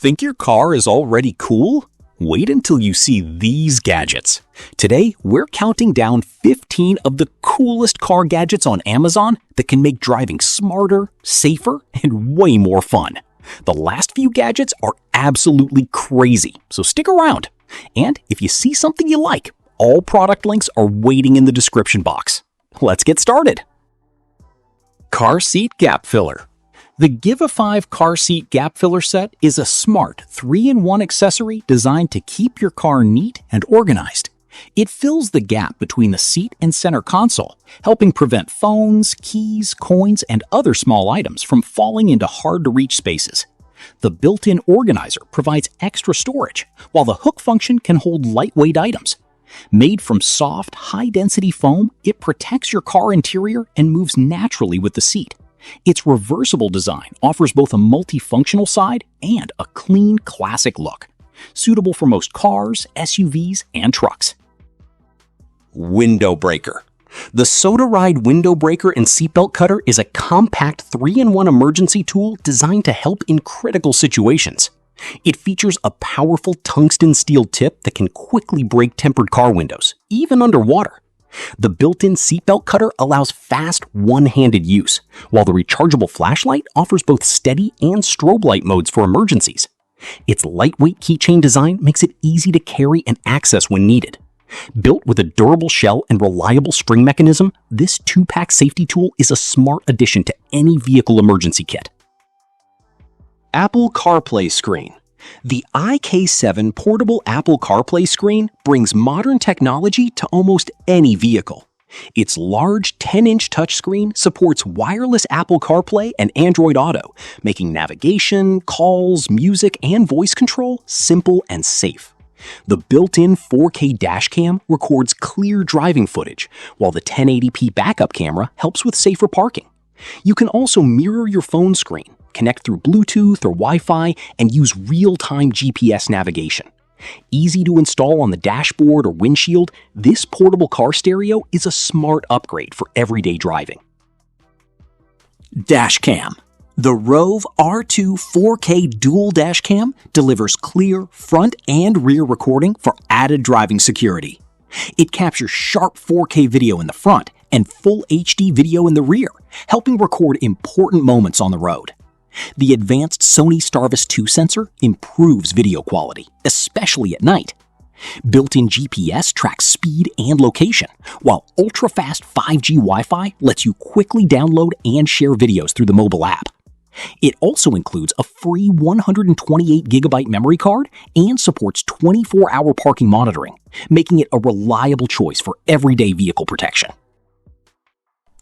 Think your car is already cool? Wait until you see these gadgets. Today, we're counting down 15 of the coolest car gadgets on Amazon that can make driving smarter, safer, and way more fun. The last few gadgets are absolutely crazy, so stick around. And if you see something you like, all product links are waiting in the description box. Let's get started. Car Seat Gap Filler. The Give a 5 car seat gap filler set is a smart 3-in-1 accessory designed to keep your car neat and organized. It fills the gap between the seat and center console, helping prevent phones, keys, coins, and other small items from falling into hard-to-reach spaces. The built-in organizer provides extra storage, while the hook function can hold lightweight items. Made from soft, high-density foam, it protects your car interior and moves naturally with the seat. Its reversible design offers both a multifunctional side and a clean, classic look, suitable for most cars, SUVs, and trucks. Window Breaker. The Soda-Ride Window Breaker and Seatbelt Cutter is a compact 3-in-1 emergency tool designed to help in critical situations. It features a powerful tungsten steel tip that can quickly break tempered car windows, even underwater. The built-in seatbelt cutter allows fast, one-handed use, while the rechargeable flashlight offers both steady and strobe light modes for emergencies. Its lightweight keychain design makes it easy to carry and access when needed. Built with a durable shell and reliable spring mechanism, this 2-pack safety tool is a smart addition to any vehicle emergency kit. Apple CarPlay Screen. The IK7 portable Apple CarPlay screen brings modern technology to almost any vehicle. Its large 10-inch touchscreen supports wireless Apple CarPlay and Android Auto, making navigation, calls, music, and voice control simple and safe. The built-in 4K dashcam records clear driving footage, while the 1080p backup camera helps with safer parking. You can also mirror your phone screen, connect through Bluetooth or Wi-Fi, and use real-time GPS navigation. Easy to install on the dashboard or windshield, this portable car stereo is a smart upgrade for everyday driving. Dashcam. The Rove R2 4K dual dashcam delivers clear front and rear recording for added driving security. It captures sharp 4K video in the front and full HD video in the rear, helping record important moments on the road. The advanced Sony Starvis 2 sensor improves video quality, especially at night. Built-in GPS tracks speed and location, while ultra-fast 5G Wi-Fi lets you quickly download and share videos through the mobile app. It also includes a free 128GB memory card and supports 24-hour parking monitoring, making it a reliable choice for everyday vehicle protection.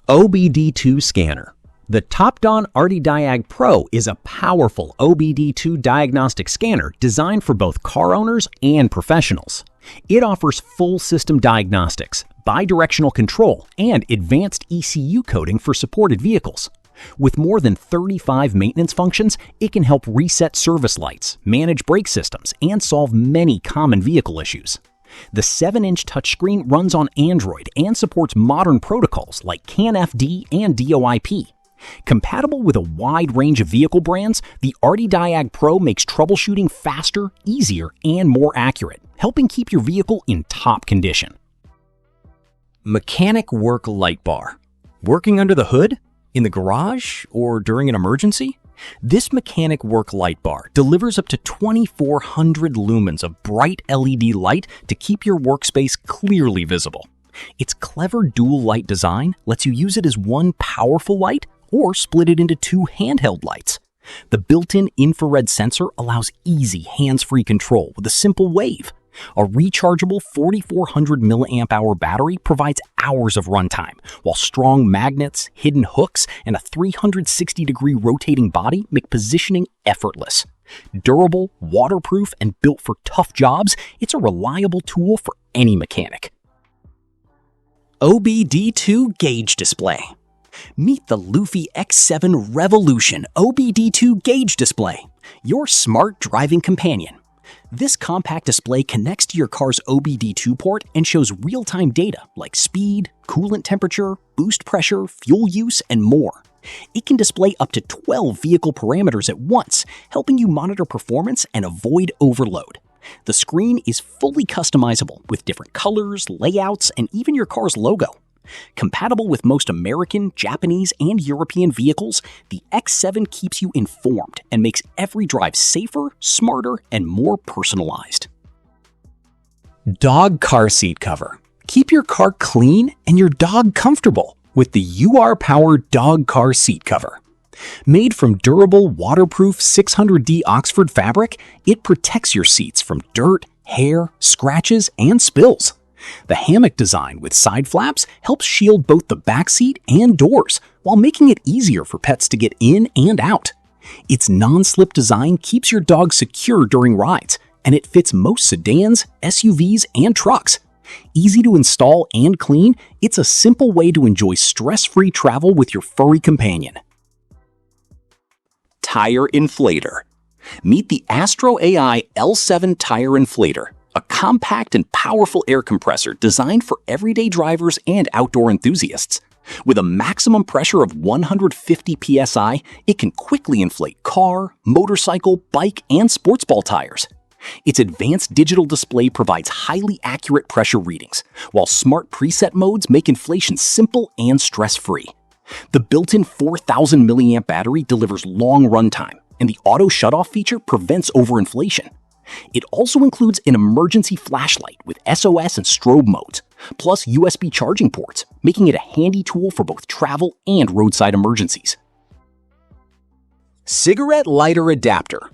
OBD2 Scanner. The Topdon ArtiDiag Pro is a powerful OBD2 diagnostic scanner designed for both car owners and professionals. It offers full system diagnostics, bidirectional control, and advanced ECU coding for supported vehicles. With more than 35 maintenance functions, it can help reset service lights, manage brake systems, and solve many common vehicle issues. The 7-inch touchscreen runs on Android and supports modern protocols like CAN-FD and DOIP. Compatible with a wide range of vehicle brands, the ArtiDiag Pro makes troubleshooting faster, easier, and more accurate, helping keep your vehicle in top condition. Mechanic Work Light Bar. Working under the hood? In the garage? Or during an emergency? This Mechanic Work Light Bar delivers up to 2,400 lumens of bright LED light to keep your workspace clearly visible. Its clever dual light design lets you use it as one powerful light or split it into 2 handheld lights. The built-in infrared sensor allows easy hands-free control with a simple wave. A rechargeable 4,400 mAh battery provides hours of runtime, while strong magnets, hidden hooks, and a 360-degree rotating body make positioning effortless. Durable, waterproof, and built for tough jobs, it's a reliable tool for any mechanic. OBD2 Gauge Display. Meet the Luffy X7 Revolution OBD2 Gauge Display, your smart driving companion. This compact display connects to your car's OBD2 port and shows real-time data like speed, coolant temperature, boost pressure, fuel use, and more. It can display up to 12 vehicle parameters at once, helping you monitor performance and avoid overload. The screen is fully customizable with different colors, layouts, and even your car's logo. Compatible with most American, Japanese, and European vehicles, the X7 keeps you informed and makes every drive safer, smarter, and more personalized. Dog car seat cover. Keep your car clean and your dog comfortable with the UR Power Dog Car Seat Cover. Made from durable, waterproof 600D Oxford fabric, it protects your seats from dirt, hair, scratches, and spills. The hammock design with side flaps helps shield both the back seat and doors, while making it easier for pets to get in and out. Its non-slip design keeps your dog secure during rides, and it fits most sedans, SUVs, and trucks. Easy to install and clean, it's a simple way to enjoy stress-free travel with your furry companion. Tire inflator. Meet the Astro AI L7 tire inflator, a compact and powerful air compressor designed for everyday drivers and outdoor enthusiasts. With a maximum pressure of 150 psi, it can quickly inflate car, motorcycle, bike, and sports ball tires. Its advanced digital display provides highly accurate pressure readings, while smart preset modes make inflation simple and stress-free. The built-in 4,000 mAh battery delivers long runtime, and the auto shutoff feature prevents overinflation. It also includes an emergency flashlight with SOS and strobe modes, plus USB charging ports, making it a handy tool for both travel and roadside emergencies. Cigarette lighter adapter.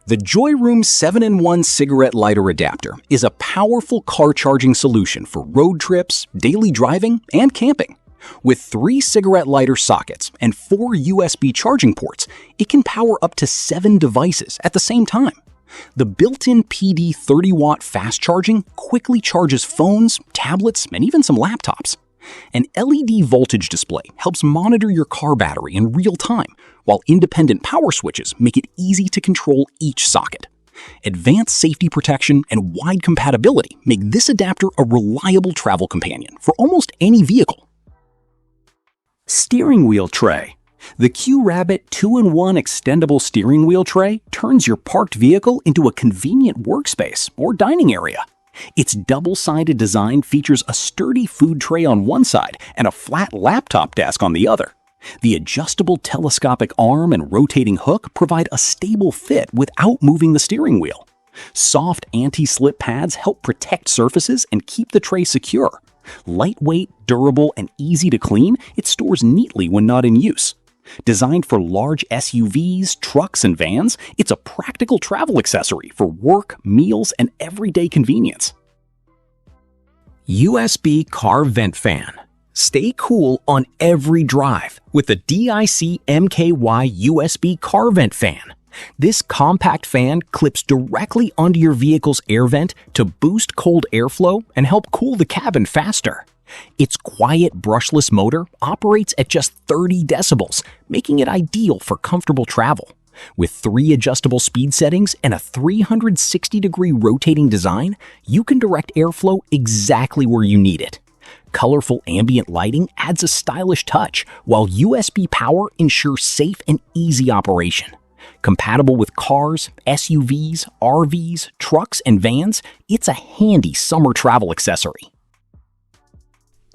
The Joyroom 7-in-1 cigarette lighter adapter is a powerful car charging solution for road trips, daily driving, and camping. With 3 cigarette lighter sockets and 4 USB charging ports, it can power up to 7 devices at the same time. The built-in PD 30-watt fast charging quickly charges phones, tablets, and even some laptops. An LED voltage display helps monitor your car battery in real time, while independent power switches make it easy to control each socket. Advanced safety protection and wide compatibility make this adapter a reliable travel companion for almost any vehicle. Steering wheel tray. The Q-Rabbit 2-in-1 extendable steering wheel tray turns your parked vehicle into a convenient workspace or dining area. Its double-sided design features a sturdy food tray on one side and a flat laptop desk on the other. The adjustable telescopic arm and rotating hook provide a stable fit without moving the steering wheel. Soft anti-slip pads help protect surfaces and keep the tray secure. Lightweight, durable, and easy to clean, it stores neatly when not in use. Designed for large SUVs, trucks, and vans, it's a practical travel accessory for work, meals, and everyday convenience. USB car vent fan. Stay cool on every drive with the DIC MKY USB car vent fan. This compact fan clips directly onto your vehicle's air vent to boost cold airflow and help cool the cabin faster. Its quiet brushless motor operates at just 30 decibels, making it ideal for comfortable travel. With 3 adjustable speed settings and a 360-degree rotating design, you can direct airflow exactly where you need it. Colorful ambient lighting adds a stylish touch, while USB power ensures safe and easy operation. Compatible with cars, SUVs, RVs, trucks, and vans, it's a handy summer travel accessory.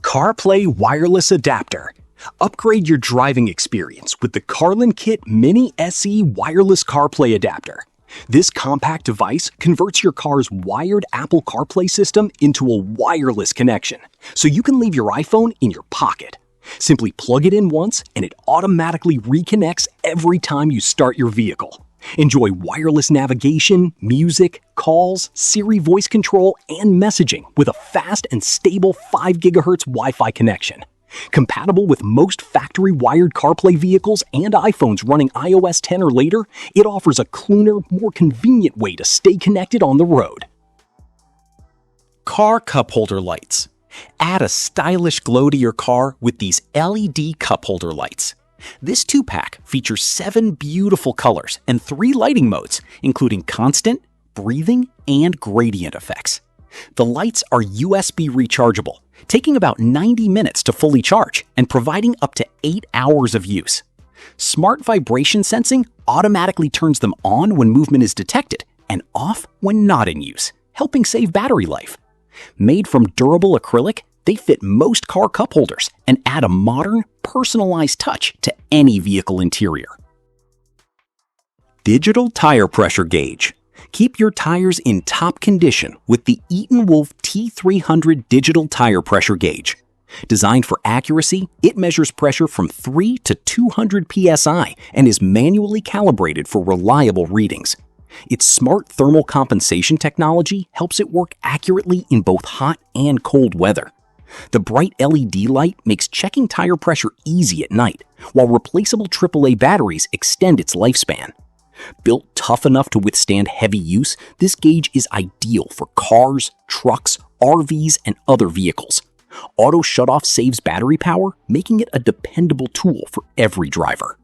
CarPlay wireless adapter. Upgrade your driving experience with the Carlin Kit Mini SE wireless CarPlay adapter. This compact device converts your car's wired Apple CarPlay system into a wireless connection, so you can leave your iPhone in your pocket. Simply plug it in once and it automatically reconnects every time you start your vehicle. Enjoy wireless navigation, music, calls, Siri voice control, and messaging with a fast and stable 5 GHz Wi-Fi connection. Compatible with most factory-wired CarPlay vehicles and iPhones running iOS 10 or later, it offers a cleaner, more convenient way to stay connected on the road. Car cup holder lights. Add a stylish glow to your car with these LED cup holder lights. This 2-pack features 7 beautiful colors and 3 lighting modes, including constant, breathing, and gradient effects. The lights are USB rechargeable, taking about 90 minutes to fully charge and providing up to 8 hours of use. Smart vibration sensing automatically turns them on when movement is detected and off when not in use, helping save battery life. Made from durable acrylic, they fit most car cup holders and add a modern, personalized touch to any vehicle interior. Digital Tire Pressure Gauge. Keep your tires in top condition with the Eaton Wolf T300 Digital Tire Pressure Gauge. Designed for accuracy, it measures pressure from 3 to 200 psi and is manually calibrated for reliable readings. Its smart thermal compensation technology helps it work accurately in both hot and cold weather. The bright LED light makes checking tire pressure easy at night, while replaceable AAA batteries extend its lifespan. Built tough enough to withstand heavy use, this gauge is ideal for cars, trucks, RVs, and other vehicles. Auto shutoff saves battery power, making it a dependable tool for every driver.